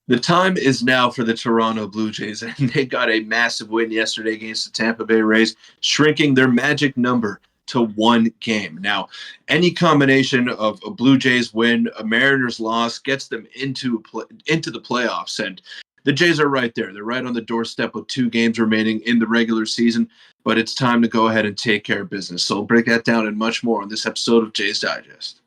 The time is now for the Toronto Blue Jays, and they got a massive win yesterday against the Tampa Bay Rays, shrinking their magic number to one game. Now, any combination of a Blue Jays win, a Mariners loss, gets them into the playoffs, and the Jays are right there. They're right on the doorstep with 2 games remaining in the regular season, but it's time to go ahead and take care of business. So we'll break that down and much more on this episode of Jays Digest.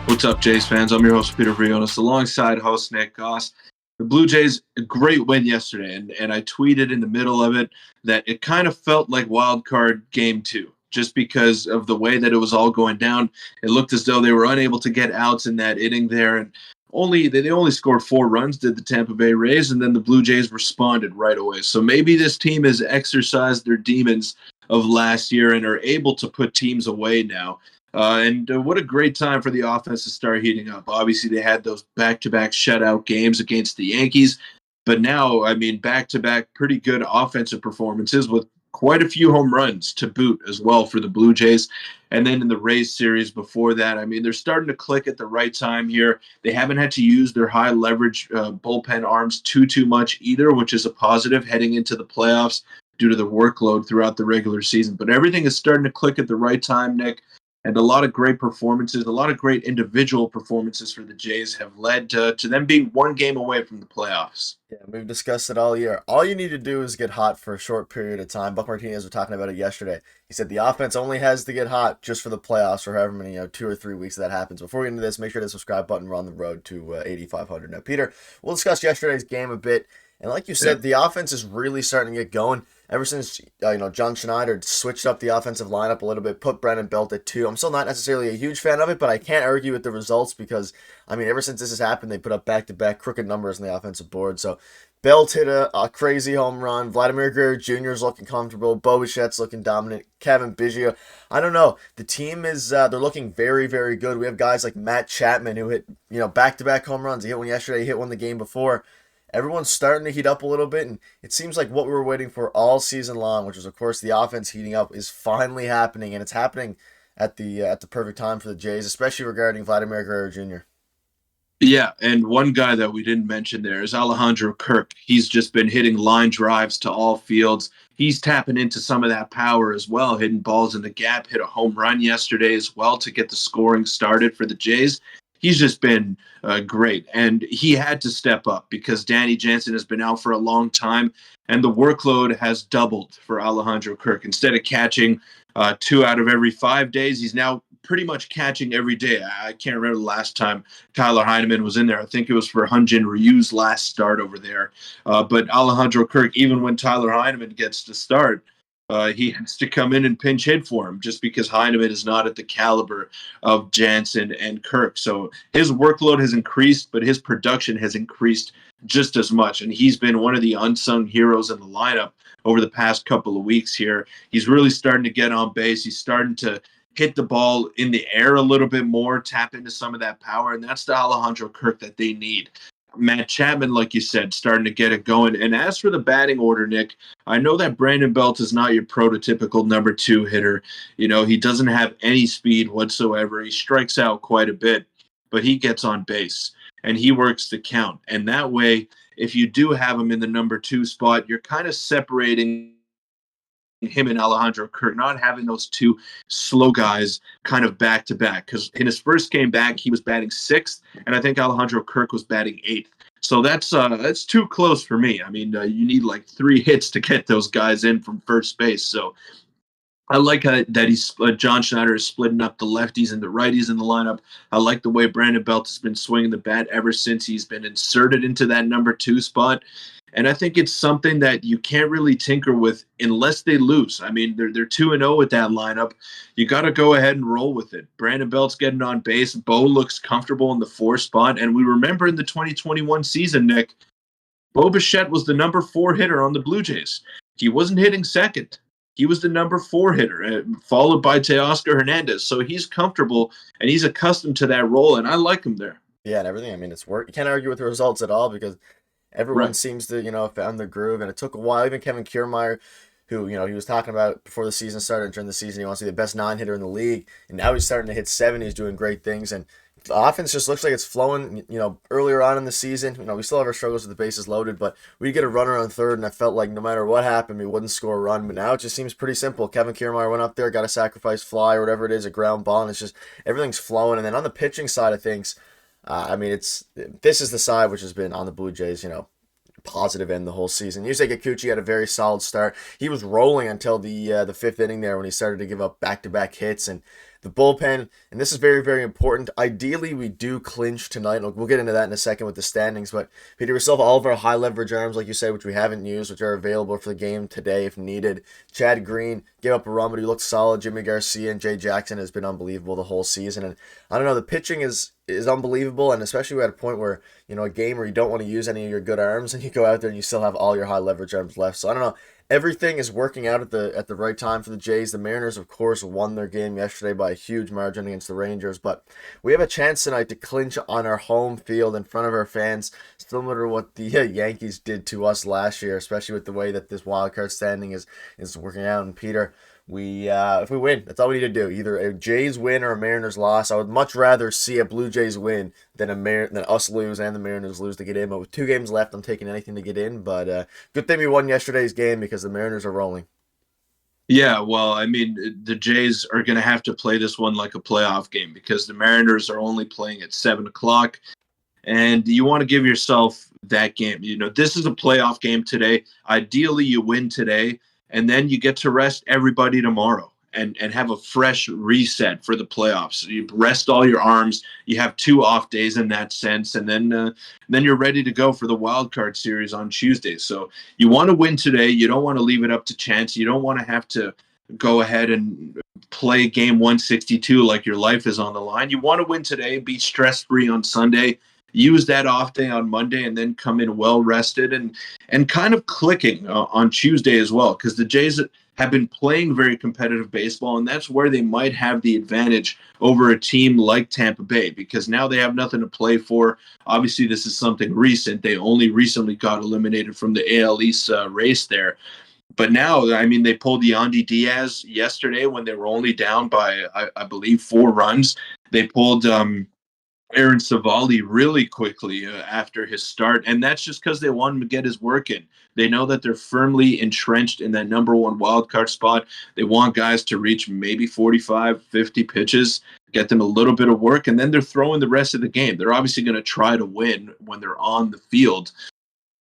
What's up, Jays fans? I'm your host, Peter Vryonis, alongside host Nick Gosse. The Blue Jays, a great win yesterday, and I tweeted in the middle of it that it kind of felt like wild card game 2, just because of the way that it was all going down. It looked as though they were unable to get outs in that inning there, and they only scored 4 runs, did the Tampa Bay Rays, and then the Blue Jays responded right away. So maybe this team has exercised their demons of last year and are able to put teams away now. And what a great time for the offense to start heating up. Obviously, they had those back-to-back shutout games against the Yankees. But now, I mean, back-to-back pretty good offensive performances with quite a few home runs to boot as well for the Blue Jays. And then in the Rays series before that, I mean, they're starting to click at the right time here. They haven't had to use their high leverage bullpen arms too much either, which is a positive heading into the playoffs due to the workload throughout the regular season. But everything is starting to click at the right time, Nick. And a lot of great performances, a lot of great individual performances for the Jays have led to them being 1 game away from the playoffs. Yeah, we've discussed it all year. All you need to do is get hot for a short period of time. Buck Martinez was talking about it yesterday. He said the offense only has to get hot just for the playoffs, or however many 2 or 3 weeks that happens. Before we get into this, make sure to subscribe button. We're on the road to 8,500 now. Peter, we'll discuss yesterday's game a bit. And like you said, the offense is really starting to get going. Ever since John Schneider switched up the offensive lineup a little bit, put Brandon Belt at 2. I'm still not necessarily a huge fan of it, but I can't argue with the results because, I mean, ever since this has happened, they put up back-to-back crooked numbers on the offensive board. So Belt hit a crazy home run. Vladimir Guerrero Jr. is looking comfortable. Bo Bichette's looking dominant. Kevin Biggio. I don't know. The team is they're looking very, very good. We have guys like Matt Chapman who hit back-to-back home runs. He hit one yesterday. He hit one the game before. Everyone's starting to heat up a little bit, and it seems like what we were waiting for all season long, which is, of course, the offense heating up, is finally happening, and it's happening at the perfect time for the Jays, especially regarding Vladimir Guerrero Jr. Yeah, and one guy that we didn't mention there is Alejandro Kirk. He's just been hitting line drives to all fields. He's tapping into some of that power as well, hitting balls in the gap, hit a home run yesterday as well to get the scoring started for the Jays. He's just been great. And he had to step up because Danny Jansen has been out for a long time, and the workload has doubled for Alejandro Kirk. Instead of catching 2 out of every 5 days, he's now pretty much catching every day. I can't remember the last time Tyler Heineman was in there. I think it was for Hyun-Jin Ryu's last start over there. But Alejandro Kirk, even when Tyler Heineman gets to start, he has to come in and pinch hit for him just because Heineman is not at the caliber of Jansen and Kirk. So his workload has increased, but his production has increased just as much. And he's been one of the unsung heroes in the lineup over the past couple of weeks here. He's really starting to get on base. He's starting to hit the ball in the air a little bit more, tap into some of that power. And that's the Alejandro Kirk that they need. Matt Chapman, like you said, starting to get it going. And as for the batting order, Nick, I know that Brandon Belt is not your prototypical number 2 hitter. He doesn't have any speed whatsoever. He strikes out quite a bit, but he gets on base and he works the count. And that way, if you do have him in the number 2 spot, you're kind of separating him and Alejandro Kirk, not having those 2 slow guys kind of back to back. Because in his first game back, he was batting 6th, and I think Alejandro Kirk was batting 8th. So that's too close for me. I mean, you need like 3 hits to get those guys in from first base. So I like that John Schneider is splitting up the lefties and the righties in the lineup. I like the way Brandon Belt has been swinging the bat ever since he's been inserted into that number 2 spot. And I think it's something that you can't really tinker with unless they lose. I mean, they're 2-0 with that lineup. You got to go ahead and roll with it. Brandon Belt's getting on base. Bo looks comfortable in the 4 spot. And we remember in the 2021 season, Nick, Bo Bichette was the number 4 hitter on the Blue Jays. He wasn't hitting second. He was the number 4 hitter, followed by Teoscar Hernandez. So he's comfortable and he's accustomed to that role, and I like him there. Yeah, and everything. I mean, it's work. You can't argue with the results at all because everyone Right. seems to, found their groove, and it took a while. Even Kevin Kiermaier who, he was talking about before the season started, during the season, he wants to be the best 9-hitter in the league, and now he's starting to hit 70. He's doing great things, and the offense just looks like it's flowing. Earlier on in the season, we still have our struggles with the bases loaded, but we get a runner on third, and I felt like no matter what happened, we wouldn't score a run. But now it just seems pretty simple. Kevin Kiermaier went up there, got a sacrifice fly or whatever it is, a ground ball, and it's just everything's flowing. And then on the pitching side of things, this is the side which has been on the Blue Jays, positive end the whole season. Yusei Kikuchi had a very solid start. He was rolling until the fifth inning there when he started to give up back-to-back hits, and the bullpen, and this is very, very important. Ideally, we do clinch tonight. We'll get into that in a second with the standings, but Peter, we still have all of our high leverage arms, like you said, which we haven't used, which are available for the game today if needed. Chad Green gave up a run, but he looked solid. Jimmy Garcia and Jay Jackson has been unbelievable the whole season, and I don't know, the pitching is unbelievable, and especially we're at a point where, a game where you don't want to use any of your good arms, and you go out there and you still have all your high leverage arms left. So I don't know. Everything is working out at the right time for the Jays. The Mariners, of course, won their game yesterday by a huge margin against the Rangers, but we have a chance tonight to clinch on our home field in front of our fans, similar to what the Yankees did to us last year, especially with the way that this wild card standing is working out. And Peter, if we win, that's all we need to do. Either a Jays win or a Mariners loss. I would much rather see a Blue Jays win than than us lose and the Mariners lose to get in. But with 2 games left, I'm taking anything to get in. But good thing we won yesterday's game because the Mariners are rolling. Yeah, well, I mean, the Jays are going to have to play this one like a playoff game because the Mariners are only playing at 7 o'clock, and you want to give yourself that game. This is a playoff game today. Ideally, you win today, and then you get to rest everybody tomorrow and have a fresh reset for the playoffs. You rest all your arms. You have 2 off days in that sense, and then you're ready to go for the wild card series on Tuesday. So you want to win today. You don't want to leave it up to chance. You don't want to have to go ahead and play game 162 like your life is on the line. You want to win today, be stress-free on Sunday, use that off day on Monday, and then come in well rested and kind of clicking on Tuesday as well, because the Jays have been playing very competitive baseball, and that's where they might have the advantage over a team like Tampa Bay, because now they have nothing to play for. Obviously, this is something recent. They only recently got eliminated from the AL East race there. But now, I mean, they pulled Yandy Diaz yesterday when they were only down by, I believe, 4 runs. They pulled Aaron Savali really quickly after his start, and that's just because they want him to get his work in. They know that they're firmly entrenched in that number 1 wild card spot. They want guys to reach maybe 45, 50 pitches, get them a little bit of work, and then they're throwing the rest of the game. They're obviously going to try to win when they're on the field,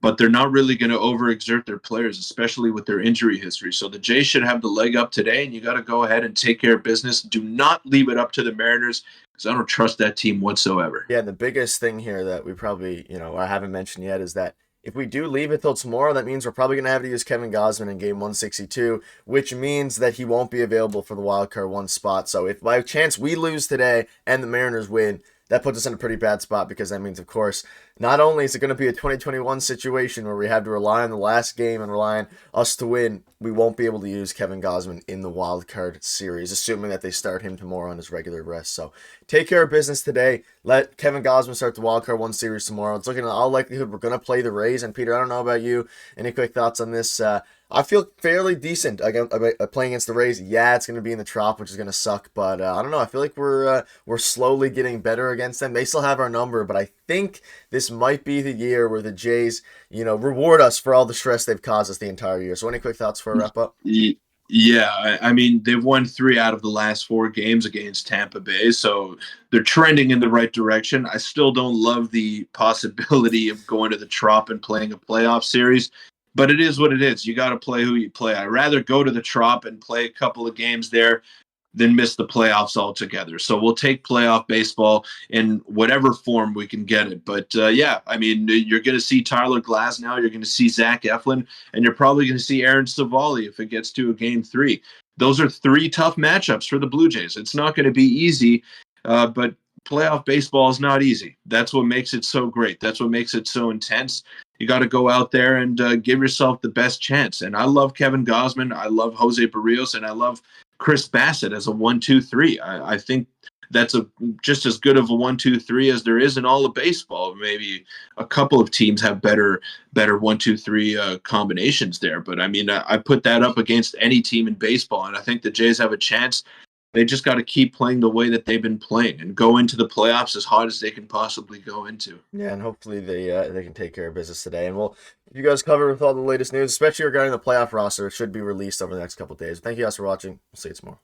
but they're not really going to overexert their players, especially with their injury history. So the Jays should have the leg up today, and you got to go ahead and take care of business. Do not leave it up to the Mariners, because I don't trust that team whatsoever. Yeah, the biggest thing here that we probably, I haven't mentioned yet is that if we do leave it till tomorrow, that means we're probably going to have to use Kevin Gausman in game 162, which means that he won't be available for the wild card 1 spot. So if by chance we lose today and the Mariners win, that puts us in a pretty bad spot, because that means, of course, not only is it going to be a 2021 situation where we have to rely on the last game and rely on us to win, we won't be able to use Kevin Gausman in the wild card series, assuming that they start him tomorrow on his regular rest. So take care of business today. Let Kevin Gausman start the wild card 1 series tomorrow. It's looking in all likelihood we're going to play the Rays. And Peter, I don't know about you. Any quick thoughts on this? I feel fairly decent playing against the Rays. Yeah, it's going to be in the Trop, which is going to suck, but I don't know. I feel like we're slowly getting better against them. They still have our number, but I think this might be the year where the Jays, reward us for all the stress they've caused us the entire year. So any quick thoughts for a wrap up? Yeah, I mean, they've won 3 out of the last 4 games against Tampa Bay, so they're trending in the right direction. I still don't love the possibility of going to the Trop and playing a playoff series, but it is what it is. You got to play who you play. I'd rather go to the Trop and play a couple of games there than miss the playoffs altogether. So we'll take playoff baseball in whatever form we can get it. But yeah, I mean, you're going to see Tyler Glass now. You're going to see Zach Eflin, and you're probably going to see Aaron Savali if it gets to a game 3. Those are 3 tough matchups for the Blue Jays. It's not going to be easy, but playoff baseball is not easy. That's what makes it so great. That's what makes it so intense. You got to go out there and give yourself the best chance. And I love Kevin Gausman. I love Jose Barrios, and I love Chris Bassett as a 1-2-3. I think that's a just as good of a 1-2-3 as there is in all of baseball. Maybe a couple of teams have better 1-2-3 combinations there, but I mean, I put that up against any team in baseball, and I think the Jays have a chance. They just got to keep playing the way that they've been playing and go into the playoffs as hot as they can possibly go into. Yeah, and hopefully they can take care of business today. And we'll you guys cover with all the latest news, especially regarding the playoff roster. It should be released over the next couple of days. Thank you guys for watching. We'll see you tomorrow.